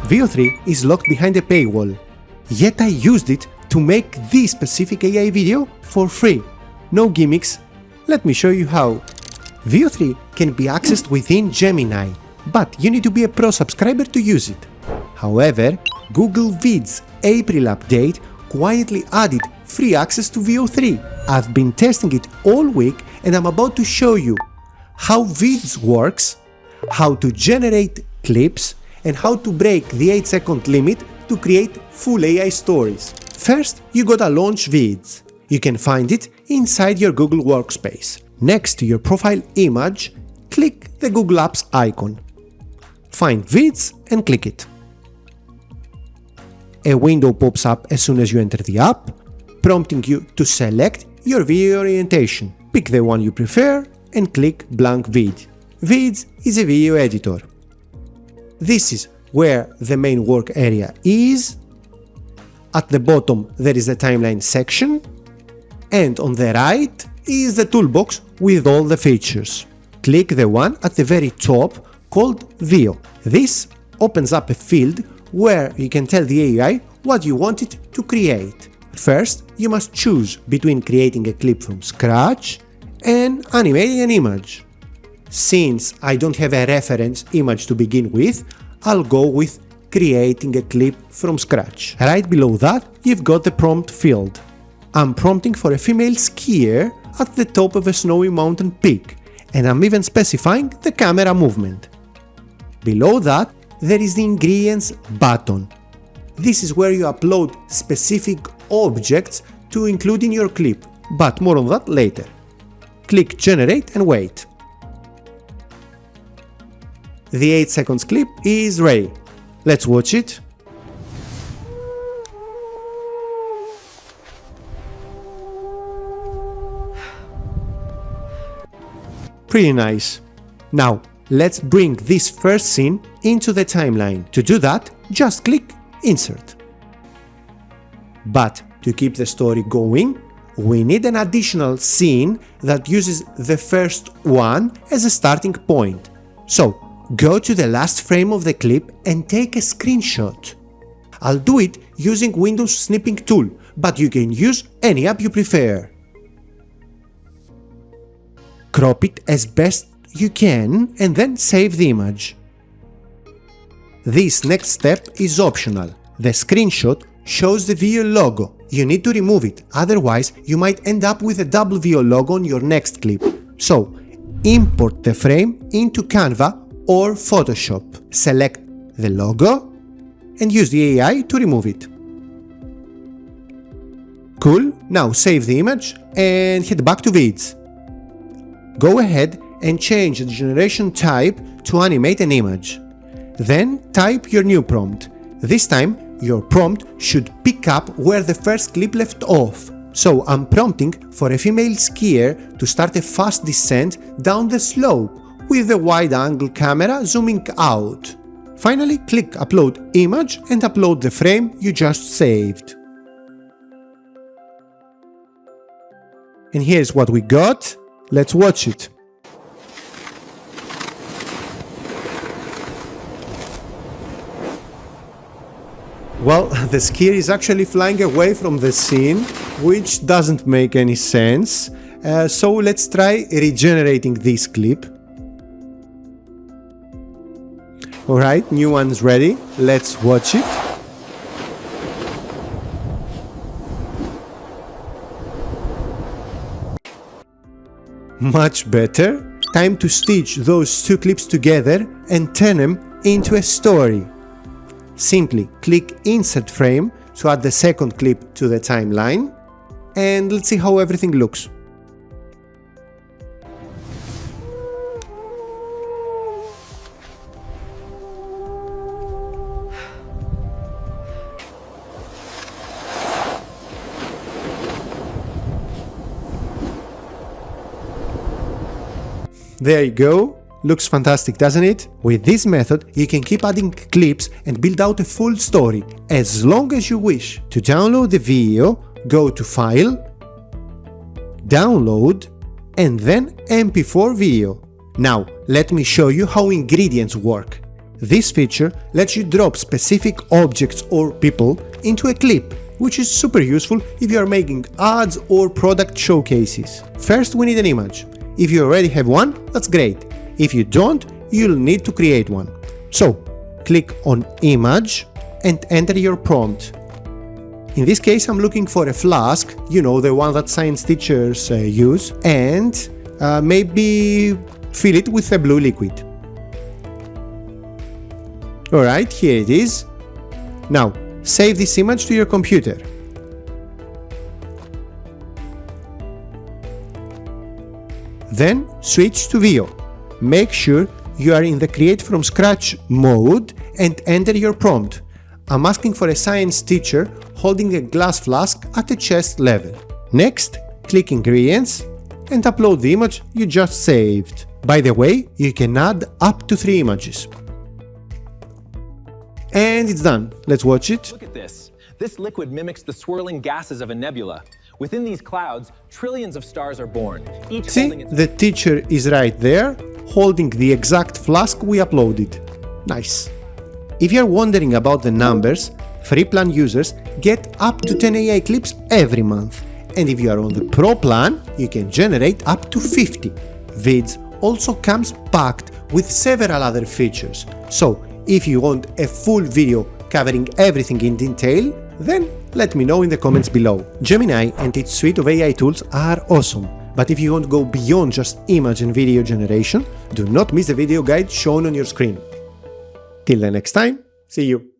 Veo 3 is locked behind a paywall, yet I used it to make this specific AI video for free. No gimmicks. Let me show you how. Veo 3 can be accessed within Gemini, but you need to be a Pro subscriber to use it. However, Google Vids April update quietly added free access to Veo 3. I've been testing it all week and I'm about to show you how Vids works, how to generate clips, and how to break the 8-second limit to create full AI stories. First, you gotta launch Vids. You can find it inside your Google workspace. Next to your profile image, click the Google Apps icon. Find Vids and click it. A window pops up as soon as you enter the app, prompting you to select your video orientation. Pick the one you prefer and click blank vid. Vids is a video editor. This is where the main work area is. At the bottom there is the timeline section, and on the right is the toolbox with all the features. Click the one at the very top called Veo. This opens up a field where you can tell the AI what you want it to create. First, you must choose between creating a clip from scratch and animating an image. Since I don't have a reference image to begin with, I'll go with creating a clip from scratch. Right below that, you've got the prompt field. I'm prompting for a female skier at the top of a snowy mountain peak, and I'm even specifying the camera movement. Below that, there is the ingredients button. This is where you upload specific objects to include in your clip, but more on that later. Click generate and wait. The 8 seconds clip is ready. Let's watch it. Pretty nice. Now, let's bring this first scene into the timeline. To do that, just click Insert. But to keep the story going, we need an additional scene that uses the first one as a starting point. So, go to the last frame of the clip and take a screenshot. I'll do it using Windows snipping tool, but you can use any app you prefer. Crop it as best you can and then save the image. This next step is optional. The screenshot shows the Veo logo. You need to remove it, otherwise you might end up with a double Veo logo on your next clip. So, import the frame into Canva or Photoshop. Select the logo and use the AI to remove it. Cool, now save the image and head back to Vids. Go ahead and change the generation type to animate an image. Then type your new prompt. This time, your prompt should pick up where the first clip left off. So I'm prompting for a female skier to start a fast descent down the slope with the wide-angle camera zooming out. Finally, click Upload Image and upload the frame you just saved. And here's what we got. Let's watch it. Well, the skier is actually flying away from the scene, which doesn't make any sense. So let's try regenerating this clip. Alright, new one's ready. Let's watch it. Much better. Time to stitch those two clips together and turn them into a story. Simply click Insert Frame to add the second clip to the timeline, and let's see how everything looks. There you go. Looks fantastic, doesn't it? With this method, you can keep adding clips and build out a full story as long as you wish. To download the video, go to File, Download, and then MP4 video. Now, let me show you how ingredients work. This feature lets you drop specific objects or people into a clip, which is super useful if you are making ads or product showcases. First, we need an image. If you already have one, that's great. If you don't, you'll need to create one. So, click on Image and enter your prompt. In this case, I'm looking for a flask, the one that science teachers use, and maybe fill it with a blue liquid. Alright, here it is. Now, save this image to your computer. Then switch to Veo. Make sure you are in the Create from Scratch mode and enter your prompt. I'm asking for a science teacher holding a glass flask at a chest level. Next, click Ingredients and upload the image you just saved. By the way, you can add up to 3 images. And it's done. Let's watch it. Look at this. This liquid mimics the swirling gases of a nebula. Within these clouds, trillions of stars are born. See, the teacher is right there, holding the exact flask we uploaded. Nice. If you're wondering about the numbers, free plan users get up to 10 AI clips every month. And if you are on the Pro plan, you can generate up to 50. Vids also comes packed with several other features. So, if you want a full video covering everything in detail, then let me know in the comments below. Gemini and its suite of AI tools are awesome, but if you want to go beyond just image and video generation, do not miss the video guide shown on your screen. Till the next time, see you!